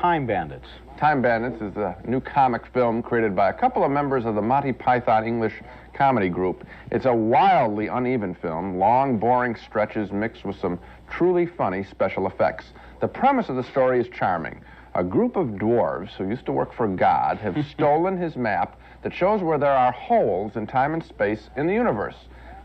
Time Bandits? Time Bandits is a new comic film created by a couple of members of the Monty Python English comedy group. It's a wildly uneven film, long, boring stretches mixed with some truly funny special effects. The premise of the story is charming. A group of dwarves who used to work for God have stolen his map that shows where there are holes in time and space in the universe.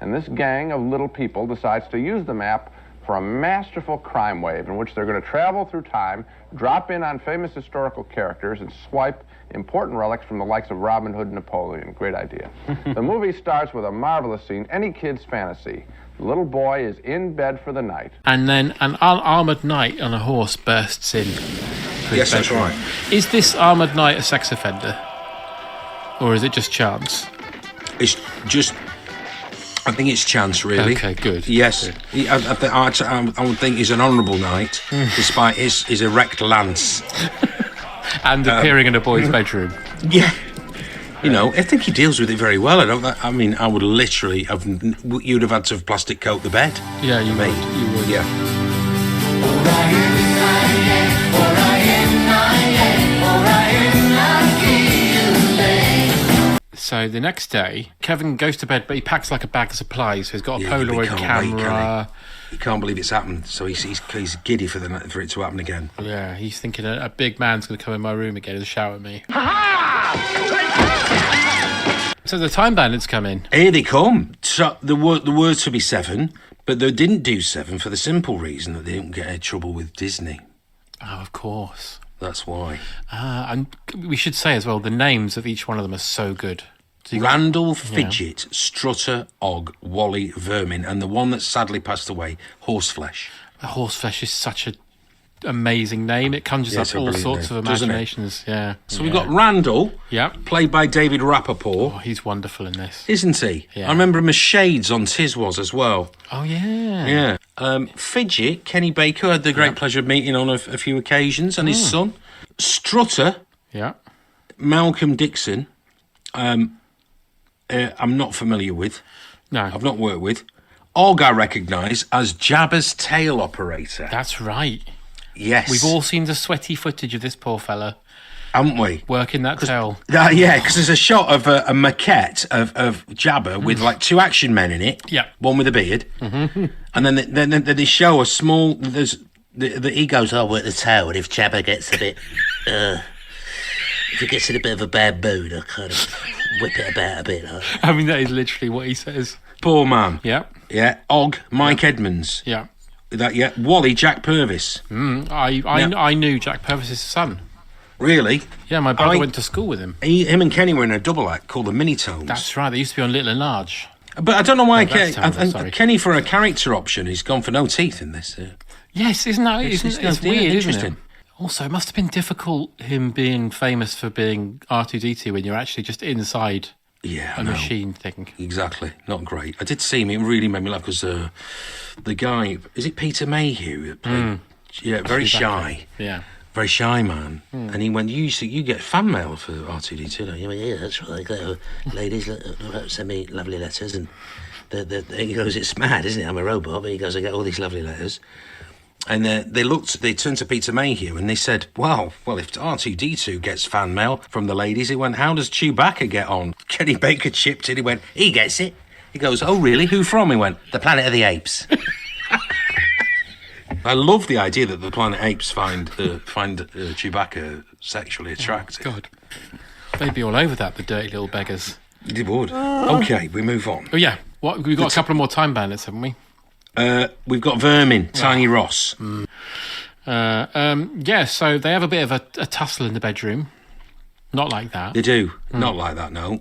And this gang of little people decides to use the map for a masterful crime wave in which they're going to travel through time, drop in on famous historical characters, and swipe important relics from the likes of Robin Hood and Napoleon. Great idea. The movie starts with a marvelous scene, any kid's fantasy. The little boy is in bed for the night. And then an armoured knight on a horse bursts in. Yes, that's right. Is this armoured knight a sex offender? Or is it just chance? It's just... I think it's chance, really. Okay, good. Yes. Good. I would think he's an honourable knight, despite his erect lance. And appearing in a boy's bedroom. Yeah. You know, I think he deals with it very well. I mean, I would literally have... You'd have had to have plastic coat the bed. Yeah, you would. You would. Yeah. So the next day, Kevin goes to bed, but he packs like a bag of supplies. So he's got a Yeah, Polaroid camera. He can't believe it's happened, so he's giddy for it to happen again. Yeah, he's thinking a big man's going to come in my room again and shout at me. So the Time Bandits come in. Here they come. So the word to be 7, but they didn't do 7 for the simple reason that they didn't get in trouble with Disney. Oh, of course. That's why. And we should say as well, the names of each one of them are so good. So Randall, Fidget, Strutter, Og, Wally, Vermin, and the one that sadly passed away, Horseflesh. Horseflesh is such an amazing name. It conjures up all sorts of imaginations. Yeah. So we've got Randall, played by David Rappaport. Oh, he's wonderful in this. Isn't he? Yeah. I remember him as Shades on Tiswas as well. Oh, yeah. Yeah. Fidget, Kenny Baker, had the great pleasure of meeting on a few occasions, and his son. Strutter, Malcolm Dixon, I'm not familiar with. No. I've not worked with. Og I recognise as Jabba's tail operator. That's right. Yes. We've all seen the sweaty footage of this poor fella. Haven't we? Working that tail. Yeah, because there's a shot of a maquette of Jabba with like 2 action men in it. Yeah. One with a beard. Mm-hmm. And then they show a small... he goes, I'll work the tail, and if Jabba gets a bit... if he gets in a bit of a bad mood, I kind of whip it about a bit. I mean, that is literally what he says. Poor man. Yeah. Yeah. Og, Mike Edmonds. Yeah. Wally, Jack Purvis. I knew Jack Purvis' son. Really? Yeah, my brother went to school with him. Him and Kenny were in a double act called the Minitones. That's right. They used to be on Little and Large. But I don't know why Kenny, for a character option, he's gone for no teeth in this. Yes, isn't that? It's weird, interesting. Isn't it? Also, it must have been difficult him being famous for being R2-D2 when you're actually just inside a machine thing. Exactly. Not great. I did see him. It really made me laugh because the guy, is it Peter Mayhew? Yeah, very shy. Yeah. Very shy man. And he went, you get fan mail for R2-D2, don't you? Yeah, that's right. Ladies send me lovely letters. And he goes, it's mad, isn't it? I'm a robot. But he goes, I get all these lovely letters. And they turned to Peter Mayhew and they said, well, if R2-D2 gets fan mail from the ladies, he went, how does Chewbacca get on? Kenny Baker chipped in, he went, he gets it. He goes, oh, really? Who from? He went, the Planet of the Apes. I love the idea that the Planet Apes find Chewbacca sexually attractive. Oh, God. They'd be all over that, the dirty little beggars. They would. Okay, we move on. Oh, yeah. We've got a couple of more Time Bandits, haven't we? We've got Vermin, Tiny Ross. So they have a bit of a tussle in the bedroom. Not like that. They do. Not like that, no.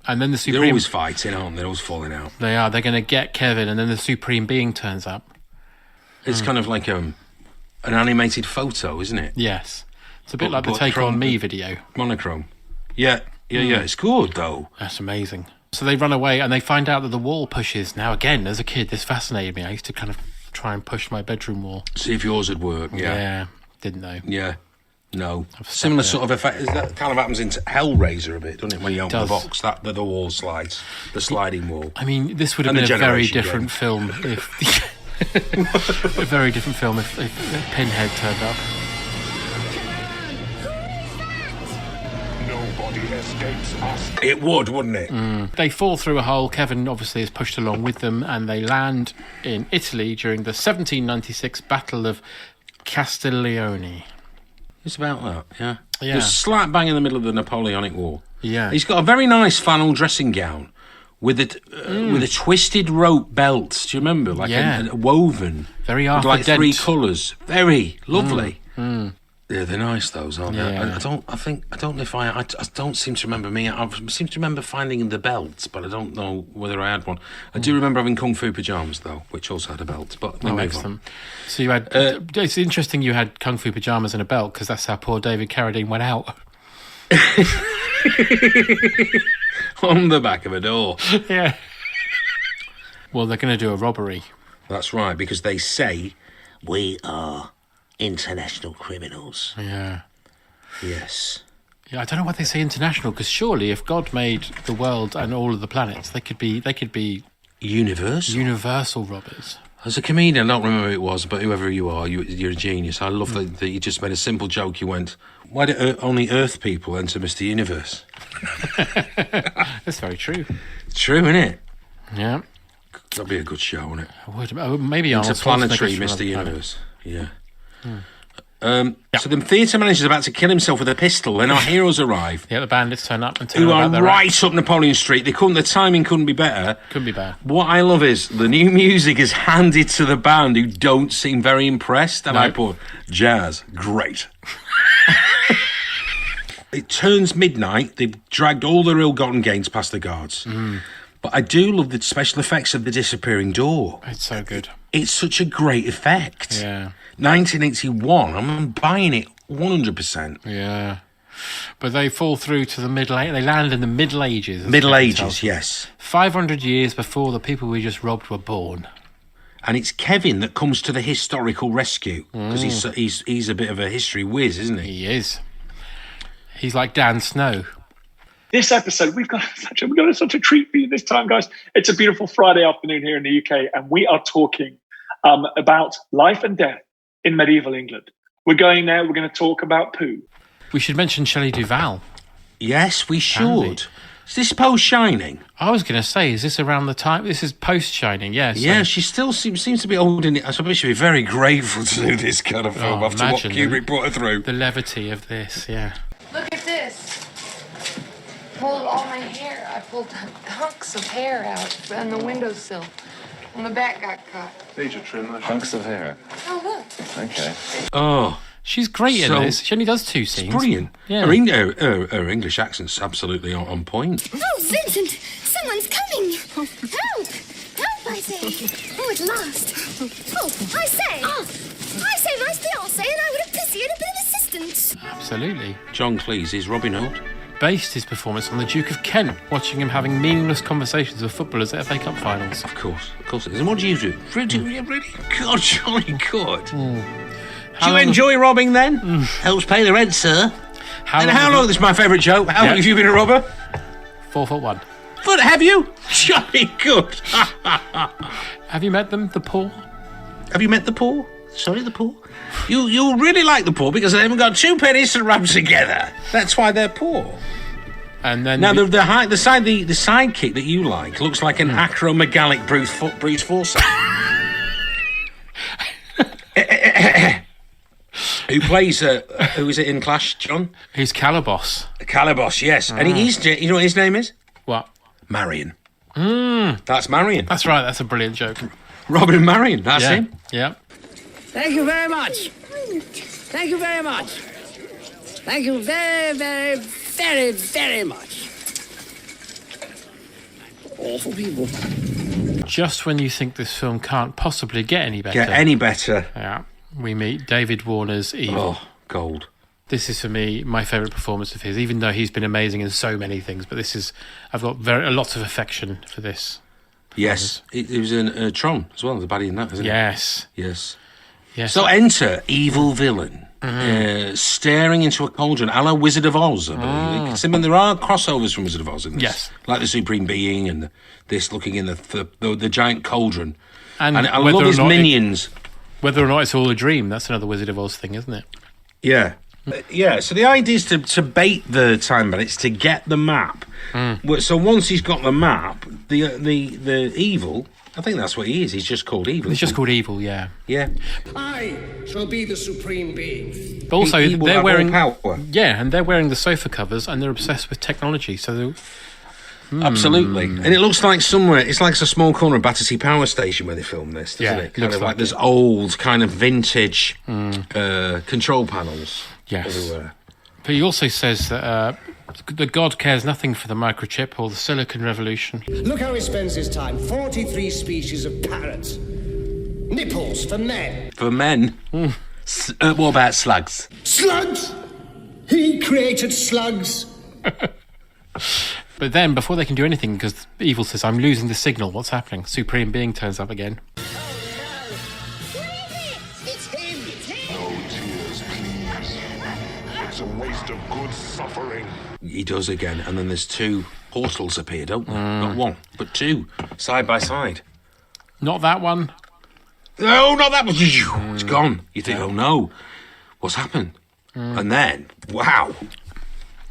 And then the Supreme... They're always fighting, aren't they? They're always falling out. They are. They're going to get Kevin, and then the Supreme Being turns up. It's kind of like an animated photo, isn't it? Yes. It's a bit like the Take On Me video. Monochrome. Yeah. It's good, though. That's amazing. So they run away and they find out that the wall pushes. Now, again, as a kid, this fascinated me. I used to kind of try and push my bedroom wall. See if yours would work, Yeah, didn't know. Yeah, no. Similar sort of effect. That kind of happens into Hellraiser a bit, doesn't it? When you open the box, the wall slides, the sliding wall. I mean, this would have been a very different film if... a very different film if Pinhead turned up. body escapes us. It would, wouldn't it? They fall through a hole. Kevin obviously is pushed along with them, and they land in Italy during the 1796 Battle of Castiglione. It's about that, yeah. Yeah. Just slap bang in the middle of the Napoleonic War. Yeah. He's got a very nice flannel dressing gown with a twisted rope belt. Do you remember? Like a woven. Very with Arthur like Dent. 3 colours. Very lovely. Yeah, they're nice, those, aren't they? Yeah. I don't seem to remember I seem to remember finding the belt, but I don't know whether I had one. I do remember having Kung Fu pyjamas, though, which also had a belt, but That makes them. So you had... it's interesting you had Kung Fu pyjamas and a belt, because that's how poor David Carradine went out. On the back of a door. Yeah. Well, they're going to do a robbery. That's right, because they say, we are international criminals. Yeah. Yes. Yeah, I don't know why they say international, because surely if God made the world and all of the planets, they could be Universal robbers. As a comedian, I don't remember who it was, but whoever you are, you're a genius. I love that you just made a simple joke. You went, why do only Earth people enter Mr. Universe? That's very true. True, isn't it? Yeah. That'd be a good show, wouldn't it? I would. Oh, maybe Arnold Interplanetary Schwarzenegger's Mr. from Universe. Yeah. So the theatre manager's about to kill himself with a pistol. Then our heroes arrive. Yeah, the bandits turn up and tell who them are about their right up Napoleon Street. The timing couldn't be better. Couldn't be bad. What I love is the new music is handed to the band, who don't seem very impressed. And I put, jazz, great. It turns midnight. They've dragged all their ill-gotten gains past the guards. But I do love the special effects of the disappearing door. It's so good. It's such a great effect. Yeah. 1981, I'm buying it 100%. Yeah. But they fall through to the they land in the Middle Ages. Middle Ages, yes. 500 years before the people we just robbed were born. And it's Kevin that comes to the historical rescue, because he's a bit of a history whiz, isn't he? He is. He's like Dan Snow. This episode, we've got such a treat for you this time, guys. It's a beautiful Friday afternoon here in the UK, and we are talking about life and death in medieval England. We're going to talk about poo. We should mention Shelley Duvall. Yes, we should. Is this post-Shining? I was going to say, is this around the time? This is post-Shining, yes. Yeah, yeah, she still seems to be holding it. I suppose she'd be very grateful to do this kind of film after what Kubrick brought her through. The levity of this, yeah. Look at this. Pulled all my hair. I pulled hunks of hair out on the windowsill. And the back got cut. Need to trim those hunks of hair. Oh, look. Okay. Oh. She's great in this. She only does 2 scenes. Brilliant. Yeah. Her English accent's absolutely on point. Oh, Vincent! Someone's coming! Help! Help, I say! Oh, at last! Oh, I say! My fiancé, and I would appreciate a bit of assistance. Absolutely. John Cleese is Robin Hood. Based his performance on the Duke of Kent, watching him having meaningless conversations with footballers at FA Cup finals. Of course it is. And what do you do? Really good, jolly good. Do you enjoy robbing then? Helps pay the rent, sir. How long? This is my favourite joke. How long have you been a robber? 4'1". But have you? Jolly good. Have you met them, the poor? Have you met the poor? Sorry, the poor? You'll really like the poor because they haven't got 2 pennies to rub together. That's why they're poor. And then now the sidekick that you like looks like an acromegalic Bruce Forsyth. Who plays? Who is it in Clash, John? Who's Calibos? Calibos, yes. And he's, you know what his name is? What? Marion. That's Marion. That's right. That's a brilliant joke. Robin and Marion. That's him. Yeah. Thank you very much. Thank you very much. Thank you very, very, very, very much. Awful people. Just when you think this film can't possibly get any better. Yeah. We meet David Warner's Evil. Oh, gold. This is, for me, my favourite performance of his, even though he's been amazing in so many things. But this is... I've got lots of affection for this. Yes. It was in Tron as well, the baddie in that, isn't it? Yes. So enter evil villain, staring into a cauldron, a la Wizard of Oz, I believe. And there are crossovers from Wizard of Oz in this. Yes. Like the Supreme Being and this looking in the giant cauldron. And I love his minions. Whether or not it's all a dream, that's another Wizard of Oz thing, isn't it? Yeah. Yeah, so the idea is to bait the Time Bandits to get the map. So once he's got the map, the evil, I think that's what he is. He's just called evil. He's just called evil, yeah. Yeah. I shall be the supreme being. But also, He will they're have wearing all power. Yeah, and they're wearing the sofa covers, and they're obsessed with technology. So Absolutely. And it looks like somewhere, it's like a small corner of Battersea Power Station where they filmed this, doesn't Yeah, it? Kind looks of like like there's old, kind of vintage control panels everywhere. But he also says that the god cares nothing for the microchip or the Silicon Revolution. Look how he spends his time. 43 species of parrots. Nipples for men. For men? What about slugs? Slugs! He created slugs. But then, before they can do anything, because evil says, I'm losing the signal, what's happening? Supreme Being turns up again. It's him! No tears, please. It's a waste of good suffering. He does again, and then there's two portals appear, don't there? Not one, but two, side by side. Not that one. No, not that one. It's gone. You think, oh no, what's happened? And then, wow.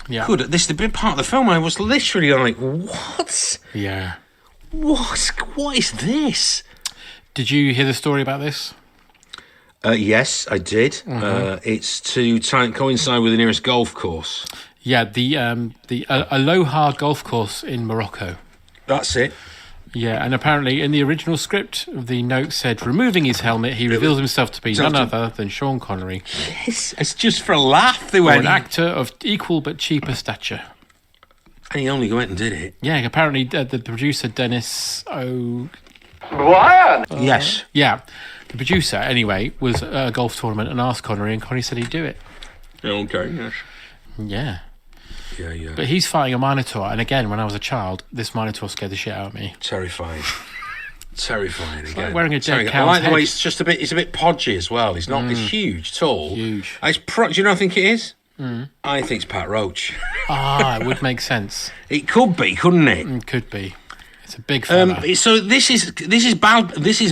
Yeah. Good. This the big part of the film. I was literally like, what? Yeah. What is this? Did you hear the story about this? Yes, I did. It's to coincide with the nearest golf course. Yeah, the Aloha golf course in Morocco. That's it. Yeah, and apparently in the original script, the note said, removing his helmet, he reveals himself to be none other than Sean Connery. Yes, it's just for a laugh. They Or went, an actor of equal but cheaper stature. and he only went and did it. Yeah, apparently the producer, Dennis O... Yes. Yeah, the producer, anyway, was at a golf tournament and asked Connery, and Connery said he'd do it. Okay. Yes. Yeah. Yeah. But he's fighting a Minotaur, and again, when I was a child, this Minotaur scared the shit out of me. Terrifying. Terrifying again. like wearing a dead Terrifying. I cow's like the way head. it's just a bit podgy as well. He's not. He's huge, tall. Huge. It's do you know what I think it is? I think it's Pat Roach. Ah, it would make sense. It could be, couldn't it? It could be. It's a big fella. So this is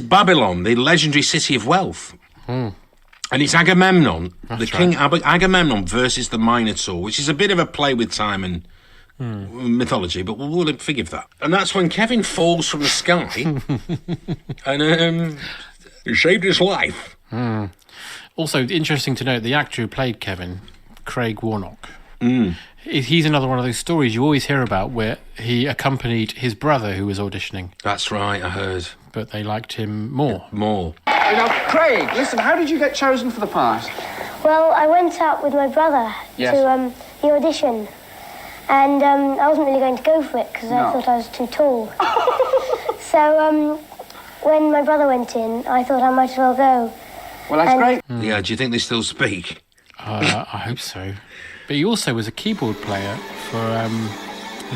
Babylon, the legendary city of wealth. And it's Agamemnon, the king Agamemnon versus the Minotaur, which is a bit of a play with time and mythology, but we'll forgive that. And that's when Kevin falls from the sky and saved his life. Also, interesting to note, the actor who played Kevin, Craig Warnock, he's another one of those stories you always hear about where he accompanied his brother who was auditioning, That's right, I heard. but they liked him more. Now, Craig, listen, how did you get chosen for the part? Well, I went out with my brother to the audition, and I wasn't really going to go for it because I thought I was too tall. So when my brother went in, I thought I might as well go. Well, that's great. Yeah, do you think they still speak? I hope so. But he also was a keyboard player for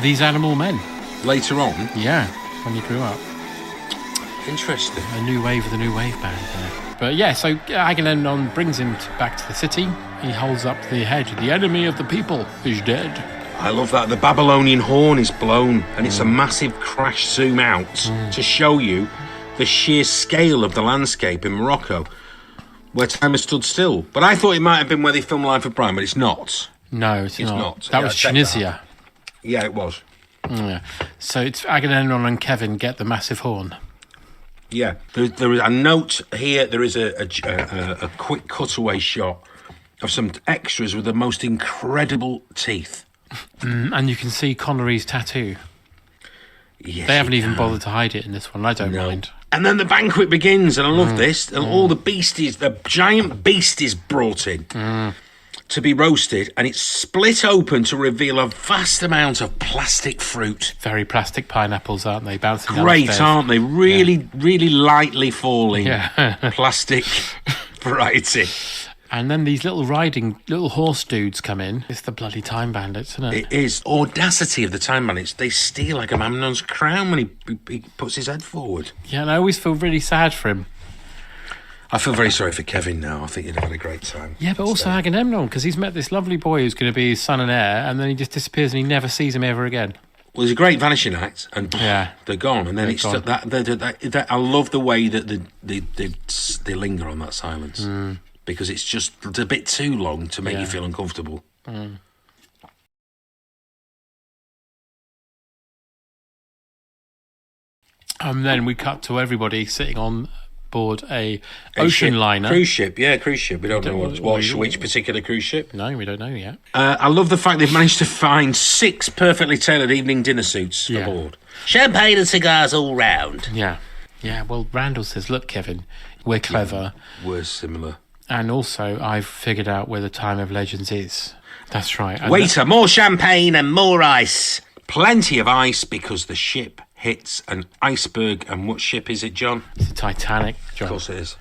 These Animal Men. Later on? Yeah, when he grew up. Interesting. A new wave of the new wave band there. But yeah, so Agamemnon brings him back to the city. He holds up the head. The enemy of the people is dead. I love that. The Babylonian horn is blown, and it's a massive crash zoom out to show you the sheer scale of the landscape in Morocco, where time has stood still. But I thought it might have been where they filmed Life of Brian, but it's not. No, it's not. not. That Yeah, was check Tunisia. Yeah, it was. Yeah. So it's Agamemnon and Kevin get the massive horn. Yeah, there is a note here. There is a quick cutaway shot of some extras with the most incredible teeth. And you can see Connery's tattoo. Yes, They haven't you even can. bothered to hide it in this one. I don't mind. And then the banquet begins, and I love this. And all the beasties, the giant beast is brought in to be roasted, and it's split open to reveal a vast amount of plastic fruit. Very plastic pineapples, aren't they? Bouncing Great, downstairs. aren't they? Really, really lightly falling Yeah. plastic variety. And then these little horse dudes come in. It's the bloody Time Bandits, isn't it? It is audacity of the Time Bandits. They steal Agamemnon's crown when he puts his head forward. Yeah, and I always feel really sad for him. I feel very sorry for Kevin now. I think he'd have had a great time. Yeah, but also Agamemnon, because he's met this lovely boy who's going to be his son and heir, and then he just disappears and he never sees him ever again. Well, it's a great vanishing act, and Yeah. they're gone. And then They're it's gone. that I love the way that they linger on that silence. because it's just a bit too long to make you feel uncomfortable. Mm. And then we cut to everybody sitting on board a ocean liner. Cruise ship. We don't know which particular cruise ship. No, we don't know yet. I love the fact they've managed to find 6 perfectly tailored evening dinner suits aboard. Champagne and cigars all round. Yeah. Well, Randall says, look, Kevin, we're clever. Yeah, we're similar. And also, I've figured out where the Time of Legends is. That's right. Waiter, more champagne and more ice. Plenty of ice because the ship hits an iceberg. And what ship is it, John? It's the Titanic, John. Of course it is.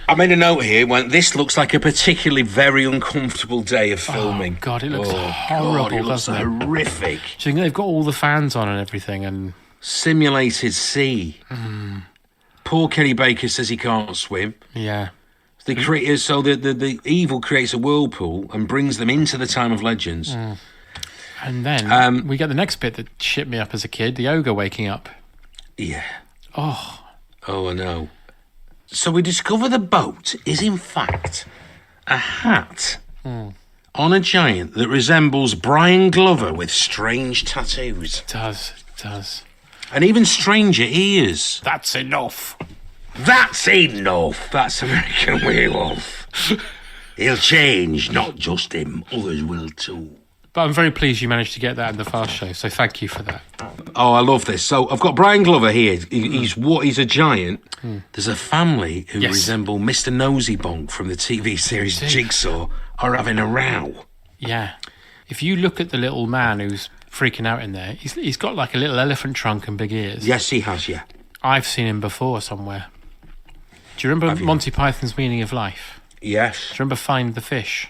I made a note here. This looks like a particularly very uncomfortable day of filming. Oh, God, it looks horrible, it looks doesn't it? horrific. Do you think they've got all the fans on and everything? And simulated sea. Poor Kenny Baker says he can't swim. Yeah. The evil creates a whirlpool and brings them into the Time of Legends. And then we get the next bit that shit me up as a kid, the ogre waking up. Yeah. Oh, I know. So we discover the boat is in fact a hat on a giant that resembles Brian Glover with strange tattoos. It does. And even stranger ears. That's enough. That's enough. That's American Werewolf. He'll change, not just him. Others will too. But I'm very pleased you managed to get that in the fast show, so thank you for that. Oh, I love this. So I've got Brian Glover here. He's a giant. There's a family who resemble Mr. Nosybonk from the TV series Jigsaw are having a row. Yeah. If you look at the little man who's freaking out in there, he's got like a little elephant trunk and big ears. Yes, he has, yeah. I've seen him before somewhere. Do you remember Monty Python's Meaning of Life? Yes. Do you remember Find the Fish?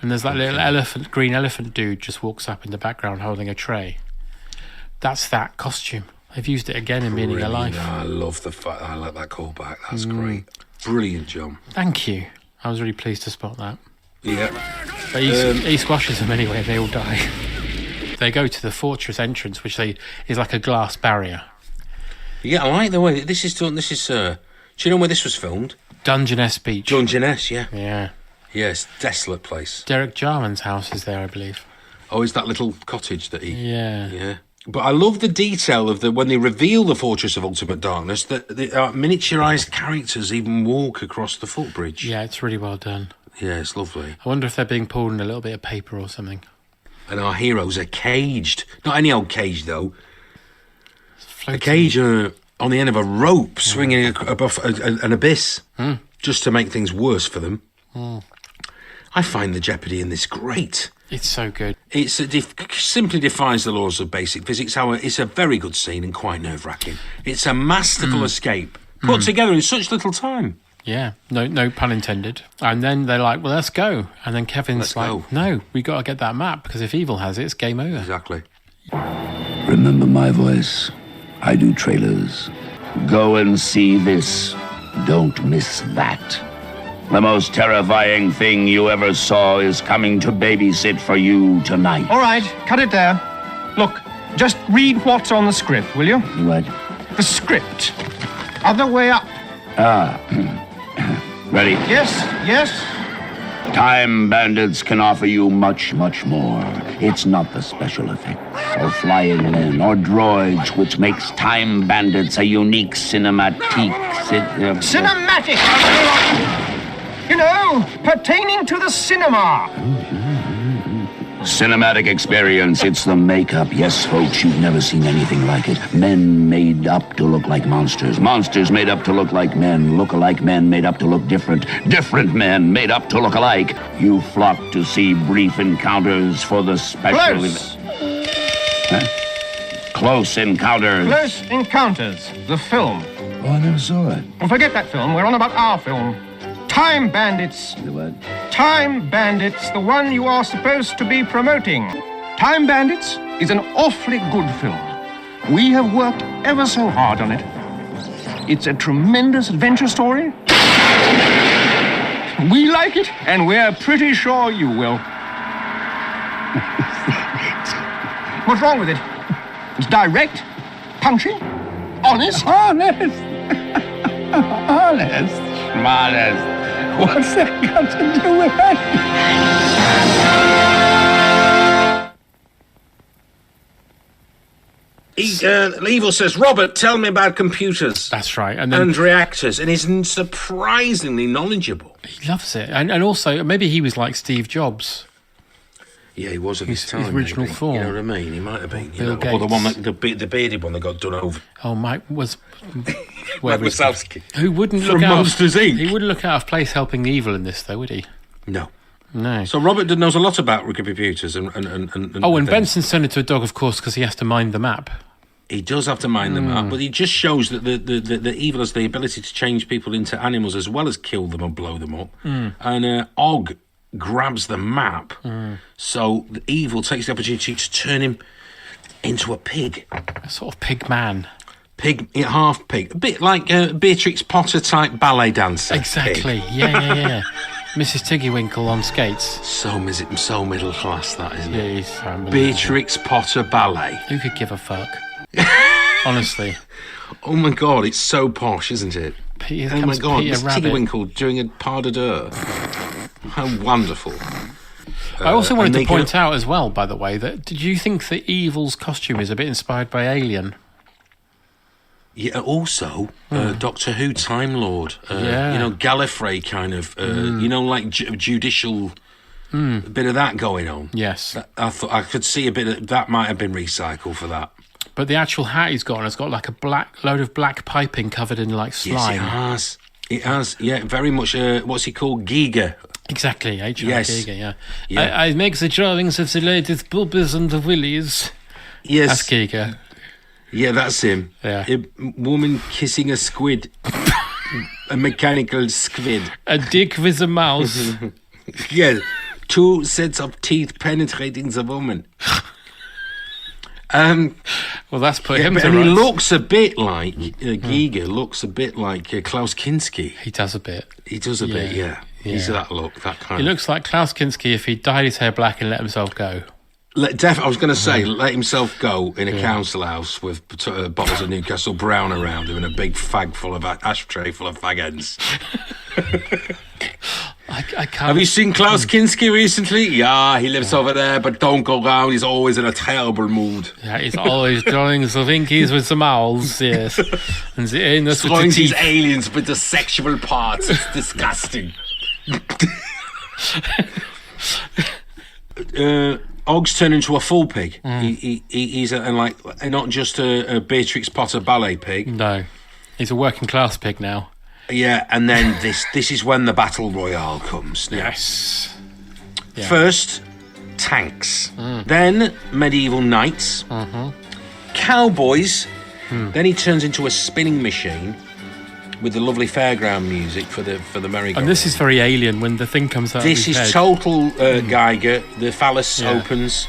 And there's that little green elephant dude just walks up in the background holding a tray. That's that costume. They've used it again in Meaning of Life. I love the fact. I like that callback. That's great. Brilliant, John. Thank you. I was really pleased to spot that. Yeah. But he squashes them anyway and they all die. They go to the fortress entrance, which is like a glass barrier. Yeah, I like the way this is done. This is... do you know where this was filmed? Dungeness Beach. Dungeness, yeah. Yeah. Yes, desolate place. Derek Jarman's house is there, I believe. Oh, is that little cottage that he... Yeah. Yeah. But I love the detail of when they reveal the Fortress of Ultimate Darkness, that the miniaturised characters even walk across the footbridge. Yeah, it's really well done. Yeah, it's lovely. I wonder if they're being pulled in a little bit of paper or something. And our heroes are caged. Not any old cage, though. A cage on the end of a rope swinging above an abyss, just to make things worse for them. I find the jeopardy in this great. It's so good. It simply defies the laws of basic physics. It's a very good scene and quite nerve-wracking. It's a masterful escape, put together in such little time. Yeah, no pun intended. And then they're like, well, let's go. And then Kevin's no, we got to get that map, because if evil has it, it's game over. Exactly. Remember my voice. I do trailers. Go and see this. Don't miss that. The most terrifying thing you ever saw is coming to babysit for you tonight. All right, cut it there. Look, just read what's on the script, will you? What? The script. Other way up. Ready? Yes. Time Bandits can offer you much, much more. It's not the special effects, or flying men, or droids, which makes Time Bandits a unique cinematic... Cinematic! You know, pertaining to the cinema. Cinematic experience, it's the makeup. Yes, folks, you've never seen anything like it. Men made up to look like monsters. Monsters made up to look like men. Look-alike men made up to look different. Different men made up to look alike. You flock to see brief encounters for the special... Close! Close Encounters. Close Encounters, the film. Oh, I never saw it. Well, forget that film. We're on about our film. Time Bandits. The what? Time Bandits, the one you are supposed to be promoting. Time Bandits is an awfully good film. We have worked ever so hard on it. It's a tremendous adventure story. We like it, and we're pretty sure you will. What's wrong with it? It's direct, punchy, Honest? Honest. Honest. Schmonest. What's that got to do with anything? Evil says, Robert, tell me about computers. That's right. And reactors. And he's surprisingly knowledgeable. He loves it. And also, maybe he was like Steve Jobs. Yeah, he was of his time. His original maybe. form. You know what I mean? He might have been. Bill Gates. Or the one, the bearded one that got done over. Oh, Mike was... Mike Wazowski. Who wouldn't From look out... Monsters, Inc. He wouldn't look out of place helping the evil in this, though, would he? No. No. So Robert knows a lot about computers and and Benson's turned into a dog, of course, because he has to mind the map. He does have to mind them up, but he just shows that the evil has the ability to change people into animals as well as kill them and blow them up. And Og grabs the map, so the evil takes the opportunity to turn him into a pig. A sort of pig man. Half pig. A bit like a Beatrix Potter type ballet dancer. Exactly, pig. Yeah. Mrs. Tiggywinkle on skates. So middle class, that, isn't it? Yeah, he's unbelievable. Beatrix Potter ballet. Who could give a fuck? Honestly. Oh my God, it's so posh, isn't it? Oh my God, Miss Tiggywinkle doing a pas de deux. How wonderful. I also wanted to point out as well, by the way, that did you think the evil's costume is a bit inspired by Alien? Yeah, also, Doctor Who Time Lord. Gallifrey kind of, like judicial... bit of that going on. Yes. I thought I could see a bit of that might have been recycled for that. But the actual hat he's got has got like a load of black piping covered in like slime. Yes, it has. Yeah, very much. What's he called? Giger. Exactly, H.R. Yes. Giger, yeah. I make the drawings of the ladies' boobies and the willies. Yes. That's Giger. Yeah, that's him. Yeah. A woman kissing a squid. A mechanical squid. A dick with a mouse. Yeah. 2 sets of teeth penetrating the woman. Well, that's put him to and rights. He looks a bit like Giger. Looks a bit like Klaus Kinski. He does a bit. He does a bit. Yeah. He's that look. That kind. He looks like Klaus Kinski if he dyed his hair black and let himself go. I was going to say, let himself go in a council house with bottles of Newcastle Brown around him and a big ashtray full of fag ends. I can't. Have you seen Klaus Kinski recently? Yeah, he lives over there, but don't go round. He's always in a terrible mood. Yeah, he's always drawing the winkies with the mouths, yes. And the anus with the drawing teeth. these aliens with the sexual parts. It's disgusting. Og's turned into a full pig. He's not just a Beatrix Potter ballet pig. No, he's a working class pig now. Yeah, and then this is when the battle royale comes. Now. Yes. Yeah. First, tanks. Then medieval knights. Cowboys. Then he turns into a spinning machine with the lovely fairground music for the merry-go-round. And this is very Alien when the thing comes out. This is head. total Geiger. The phallus opens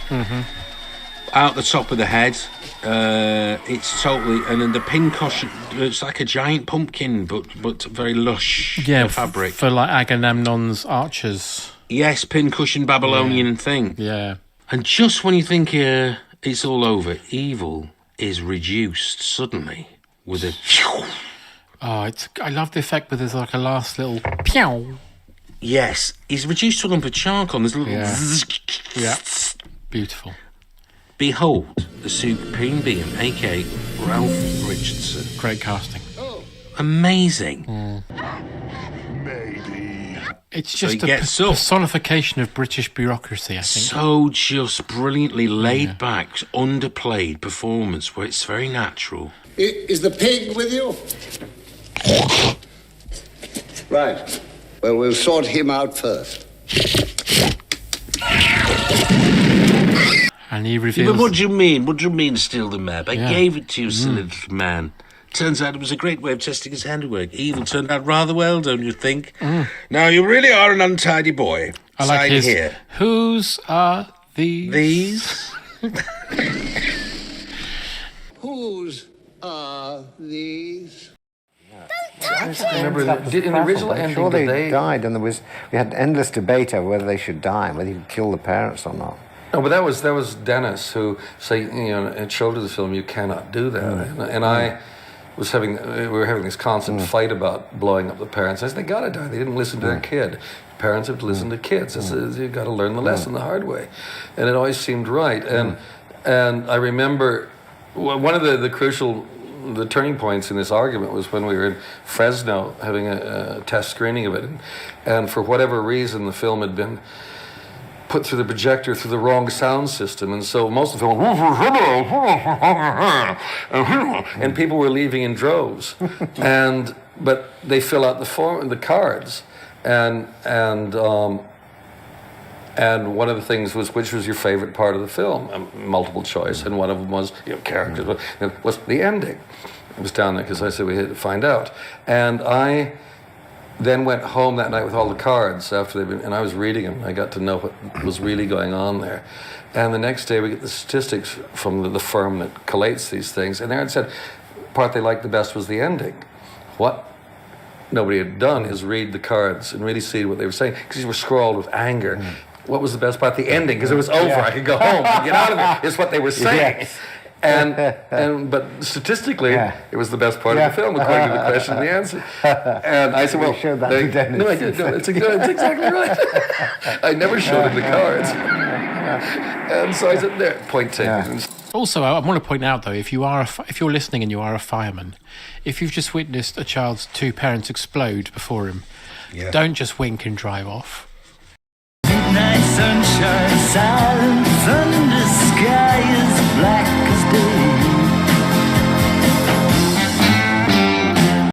out the top of the head. It's totally, and then the pincushion. It's like a giant pumpkin, but very lush. Fabric for like Agamemnon's archers. Yes, pincushion Babylonian thing. Yeah, and just when you think it's all over, evil is reduced suddenly with a. Oh, I love the effect, but there's like a last little pew. Yes, he's reduced to a lump of charcoal. There's a little. Yeah, beautiful. Behold, the Supreme Being, a.k.a. Ralph Richardson. Great casting. Amazing. Maybe. It's just a personification of British bureaucracy, I think. So just brilliantly laid back, underplayed performance where it's very natural. Is the pig with you? Right. Well, we'll sort him out first. And he reveals... But what do you mean? What do you mean, steal the map? I gave it to you, silly little man. Turns out it was a great way of testing his handiwork. Evil turned out rather well, don't you think? Now, you really are an untidy boy. I like Sign his... here. Whose are these? These? Whose are these? Remember, in the original ending, sure they died, and we had endless debate over whether they should die, whether you could kill the parents or not. No, but that was Dennis who said, at show to the film, you cannot do that, and I was we were having this constant fight about blowing up the parents. I said, they gotta die. They didn't listen to their kid. Parents have to listen to kids. I said, you've got to learn the lesson the hard way. And it always seemed right. And I remember one of the turning points in this argument was when we were in Fresno having a test screening of it. And for whatever reason, the film had been put through the projector through the wrong sound system, and so most of the film, and people were leaving in droves, but they fill out the cards, and one of the things was, which was your favorite part of the film, multiple choice, and one of them was characters, was the ending. It was down there because I said we had to find out, and I then went home that night with all the cards after they'd been, and I was reading them. I got to know what was really going on there. And the next day we get the statistics from the firm that collates these things, and there it said, the part they liked the best was the ending. What nobody had done is read the cards and really see what they were saying, because they were scrawled with anger. What was the best part? The ending, because it was over. I could go home and get out of there. Is what they were saying. Yes. But statistically, it was the best part of the film, according to the question and the answer. And I said, well, showed that to Dennis. No, I did. No, it's exactly right. I never showed him the cards. And so I said, there, point taken. Also, I want to point out, though, if you're listening and you are a fireman, if you've just witnessed a child's two parents explode before him, don't just wink and drive off. Midnight sunshine, silent thunder, sky is black as day.